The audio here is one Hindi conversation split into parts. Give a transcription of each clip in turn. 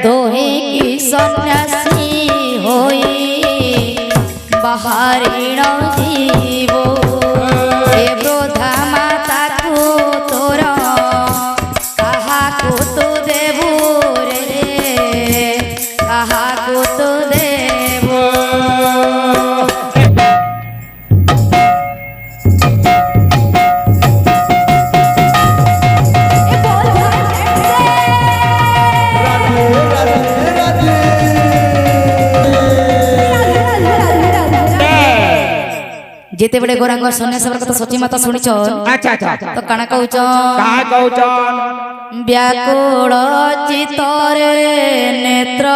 दोहे की सन्यासी होई बाहरिण जीवो ए वृद्धा माता को तोर कहा को तू देबू रे कहा को तू देबू जेते बड़े गोरांग सन्यास कथा सची माता शुणिच अच्छा अच्छा तो कणा कहउच का कहउच व्याकुल चित्तरे नेत्र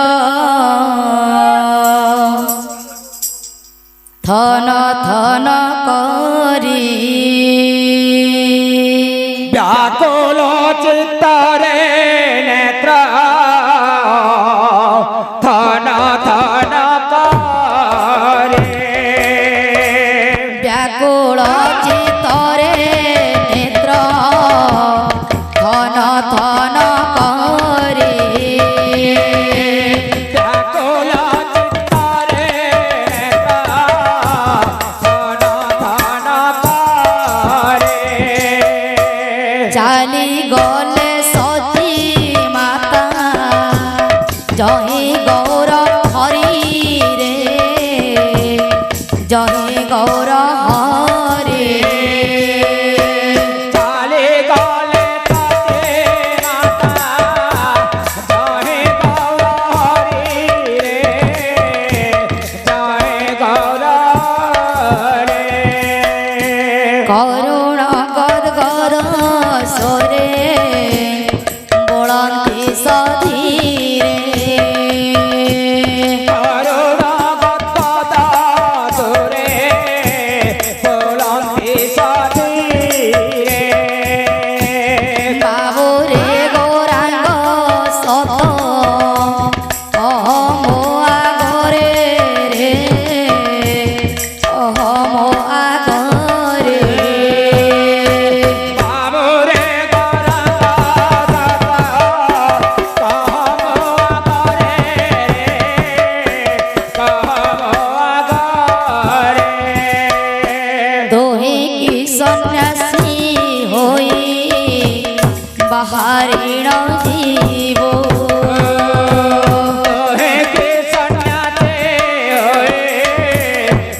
थन थन करी व्याकुल चित्तरे नेत्र थन थन करे व्याकुल चित्तरे नेत्र थन थन करी व्याकुल चित्तरे नेत्र थन थन करे चाली गले सती माता जय गौर हरि रे जय गौर हरि चाले गले सती माता जय गौर हरि रे जय गौर रे करुण गदगर सोरे बोलती सधीरे करुण गदगद सुरे बोलन्ति सधीरे बाबुरे गौरांग सत मो आगरे रे मो आगरे बाबुरे गौरांग सत कहमो आगरे दोहे की सन्यासी होई बाहरिण जीवो हे के सन्यासी होए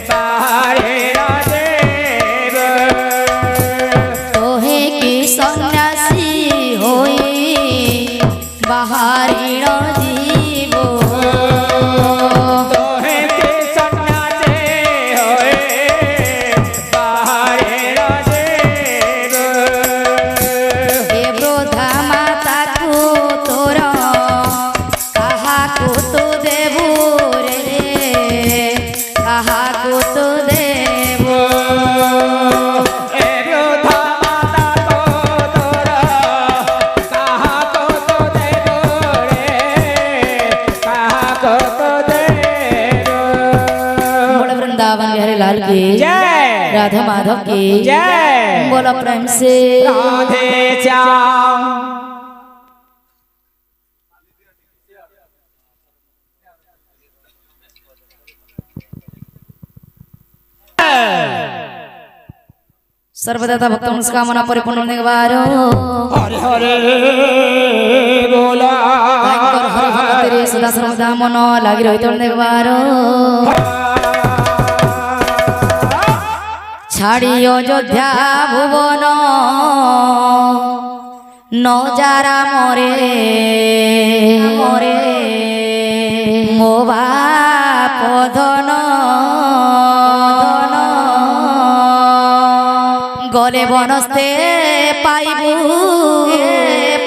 बाहरे राजेव दोहे की सन्यासी होई बाहरिण जीवो हे के सन्यासी होए बाहरे राजेव हे वृद्धा माता को तोर कहा को तू देबू रे कहा को तू देबू ए वृद्धा माता को तोर कहा को तो देबो रे कहा को तो देबो बोल वृंदावन बिहारी लाल की जय राधा माधव की जय बोला प्रेम से राधे श्याम सर्वदाता भक्त मनस्कामना परिपूर्ण निवारो हरे हरे बोला तांकर हरि भक्त रे सदा सर्वदा मन लागि रहित निवारो छाड़ी अयोध्या भुवन नजारा मरे मरे मो बाप धन गले बनस्ते पाइबू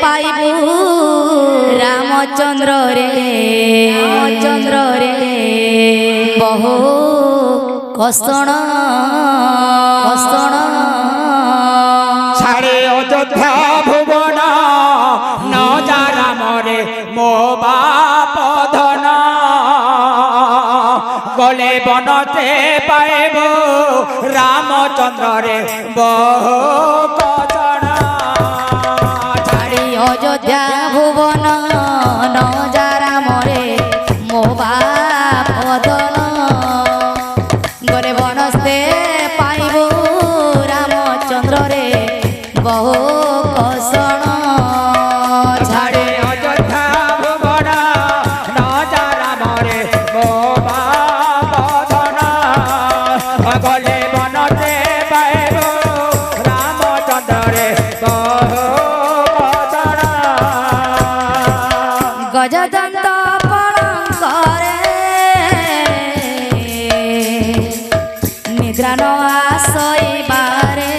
पाइबू रामचंद्र रे बहु कषण कषण छाड़े अयोध्या भुवन नजारा मरे मो बाप धन गले बनते पाइबू रामचंद्र रे बहु कषण छाड़ी अयोध्या भुवन नजारा গজদন্ত পড়ঙ্করে নিদ্রা ন আসইবারে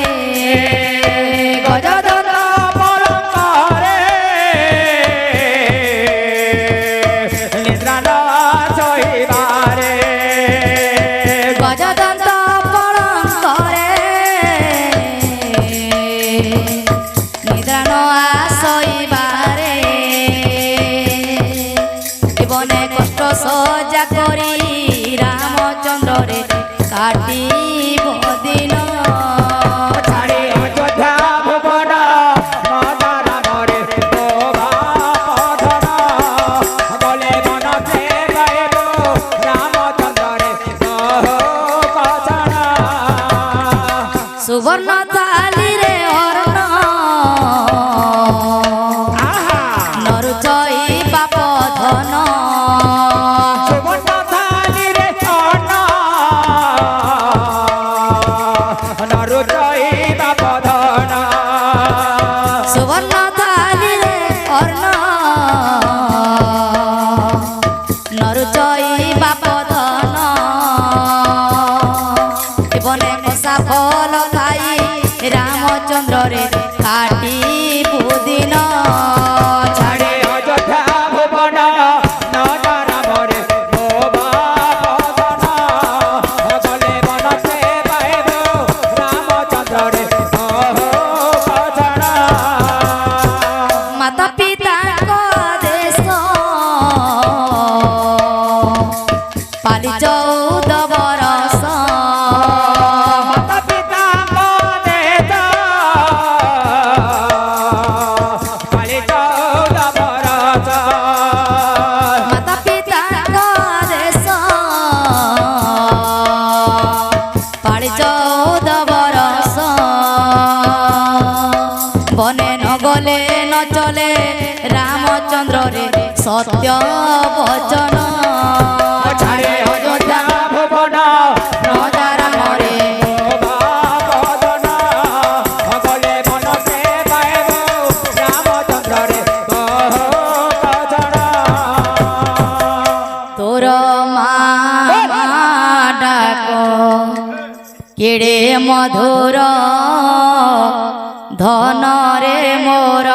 গজদন্ত পলঙ্করে নিদ্রা ন শোইবারে গজদন্ত পড়ঙ্করে নিদ্রা ন আসইবারে জীবনে কষ্ট সজ্জা করি রামচন্দ্রে কাটিব দিন ছাড়ি অযোধ্যা ভুবন মজা রামরে শোভা পধন বলে মনতে গাইব রামচন্দ্রে কচন সুবর্ণ থালিরে অর্ণ নরুচই বাপ ধন সুবর্ণ থালিরে অন্ন নরুচই বাপধন সুবর্ণ থালিরে অর্ণ নরুচই বাপ ধন জীবনে কষা ফল খাই রামচন্দ্রে কাটি বুদিন ছাড়ে অযোধ্যা ভুবন নজা রামরে শোভা পধন বলে মনতে গাইব রামচন্দ্রে কচন মাতা পিতাଙ୍କ দেশ পালি 14 বরষ মাতা পিতাଙ୍କ ଦେଶ କାଲି 14 ବରଷ মাতা পিতাଙ୍କ দেশ পালি 14 বরষ বনে ন গলে ন চলে রামচন্দ্রে সত্য বচন ছাড়ে অযোধ্যা ভুবন নজা রামরে শোভা পধন বলে মনতে গাইব রামচন্দ্রে কচন তোর মা ডাক কেড়ে মধুর ধনরে মোর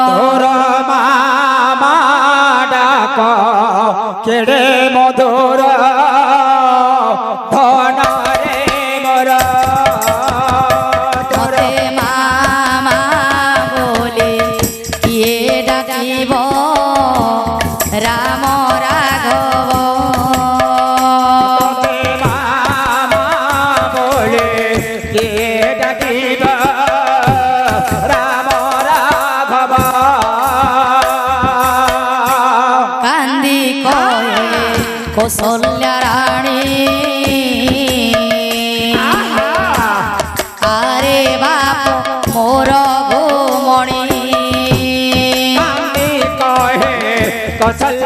তোর মামা ডাক কেড়ে মধুর ধনরে মোর তোর মতে মামা বলে কিয়ে ডাকিব রাম রাঘব মামা বলে কে ডাকিব রাম রাঘব কান্দি কয়ে কৌশল্যা রানী আরে বাপ মোর ঘুমণি কান্দি কহে কৌশল্য